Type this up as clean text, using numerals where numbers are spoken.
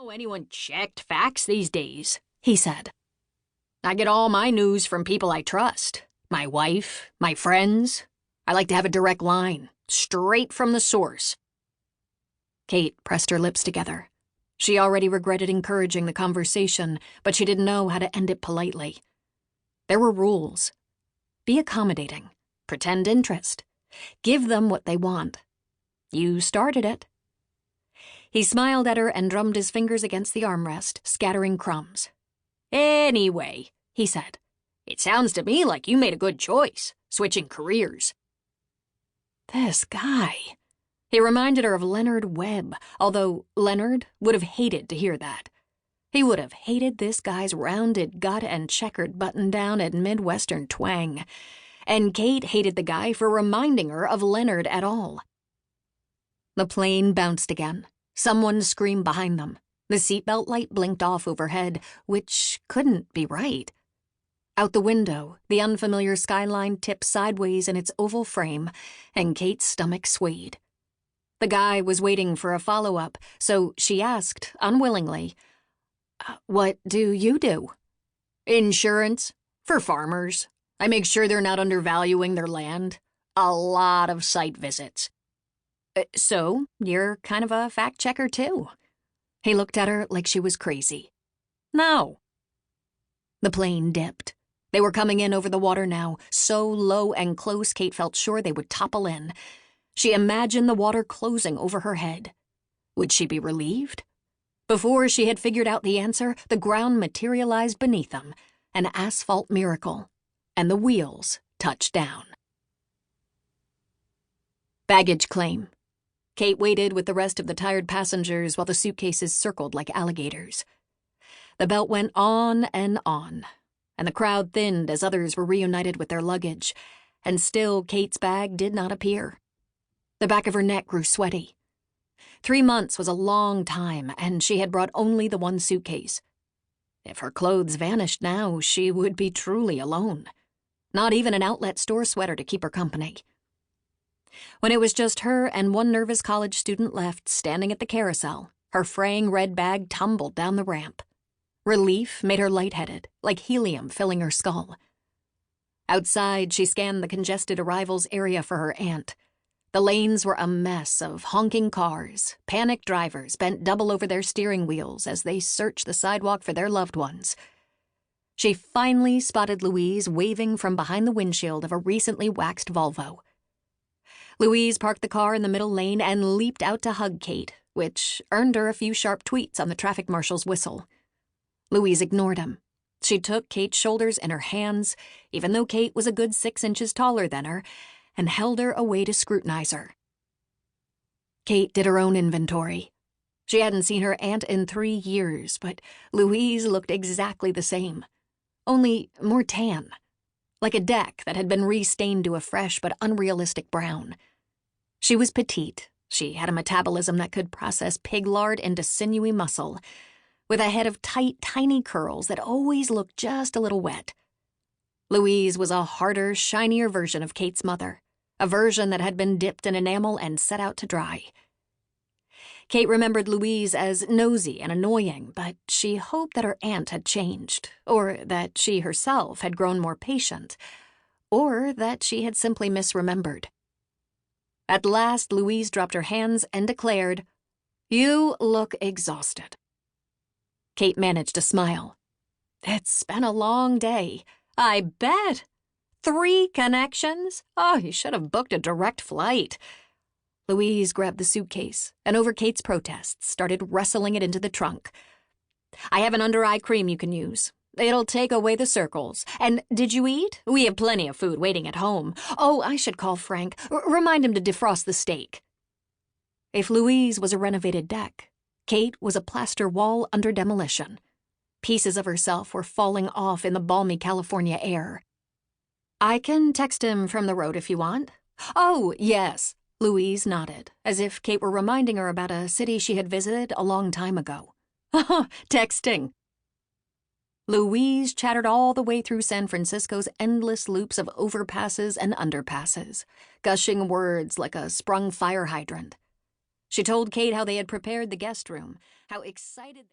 know anyone checked facts these days, he said. I get all my news from people I trust. My wife, my friends. I like to have a direct line, straight from the source. Kate pressed her lips together. She already regretted encouraging the conversation, but she didn't know how to end it politely. There were rules. Be accommodating. Pretend interest. Give them what they want. You started it. He smiled at her and drummed his fingers against the armrest, scattering crumbs. Anyway, he said, it sounds to me like you made a good choice, switching careers. This guy. He reminded her of Leonard Webb, although Leonard would have hated to hear that. He would have hated this guy's rounded gut and checkered button-down and Midwestern twang. And Kate hated the guy for reminding her of Leonard at all. The plane bounced again. Someone screamed behind them. The seatbelt light blinked off overhead, which couldn't be right. Out the window, the unfamiliar skyline tipped sideways in its oval frame, and Kate's stomach swayed. The guy was waiting for a follow-up, so she asked, unwillingly, "What do you do?" "Insurance. For farmers. I make sure they're not undervaluing their land. A lot of site visits." So, you're kind of a fact-checker, too." He looked at her like she was crazy. "No." The plane dipped. They were coming in over the water now, so low and close Kate felt sure they would topple in. She imagined the water closing over her head. Would she be relieved? Before she had figured out the answer, the ground materialized beneath them, an asphalt miracle, and the wheels touched down. Baggage claim. Kate waited with the rest of the tired passengers while the suitcases circled like alligators. The belt went on, and the crowd thinned as others were reunited with their luggage, and still Kate's bag did not appear. The back of her neck grew sweaty. 3 months was a long time, and she had brought only the one suitcase. If her clothes vanished now, she would be truly alone. Not even an outlet store sweater to keep her company. When it was just her and one nervous college student left standing at the carousel, her fraying red bag tumbled down the ramp. Relief made her lightheaded, like helium filling her skull. Outside, she scanned the congested arrivals area for her aunt. The lanes were a mess of honking cars, panicked drivers bent double over their steering wheels as they searched the sidewalk for their loved ones. She finally spotted Louise waving from behind the windshield of a recently waxed Volvo. Louise parked the car in the middle lane and leaped out to hug Kate, which earned her a few sharp tweets on the traffic marshal's whistle. Louise ignored him. She took Kate's shoulders in her hands, even though Kate was a good 6 inches taller than her, and held her away to scrutinize her. Kate did her own inventory. She hadn't seen her aunt in 3 years, but Louise looked exactly the same, only more tan. Like a deck that had been restained to a fresh but unrealistic brown. She was petite. She had a metabolism that could process pig lard into sinewy muscle, with a head of tight, tiny curls that always looked just a little wet. Louise was a harder, shinier version of Kate's mother, a version that had been dipped in enamel and set out to dry. Kate remembered Louise as nosy and annoying, but she hoped that her aunt had changed, or that she herself had grown more patient, or that she had simply misremembered. At last, Louise dropped her hands and declared, "You look exhausted." Kate managed a smile. "It's been a long day. I bet. 3 connections? Oh, you should have booked a direct flight." Louise grabbed the suitcase and, over Kate's protests, started wrestling it into the trunk. "I have an under-eye cream you can use. It'll take away the circles. And did you eat? We have plenty of food waiting at home. Oh, I should call Frank. Remind him to defrost the steak." If Louise was a renovated deck, Kate was a plaster wall under demolition. Pieces of herself were falling off in the balmy California air. "I can text him from the road if you want." "Oh, yes." Louise nodded, as if Kate were reminding her about a city she had visited a long time ago. Texting. Louise chattered all the way through San Francisco's endless loops of overpasses and underpasses, gushing words like a sprung fire hydrant. She told Kate how they had prepared the guest room, how excited...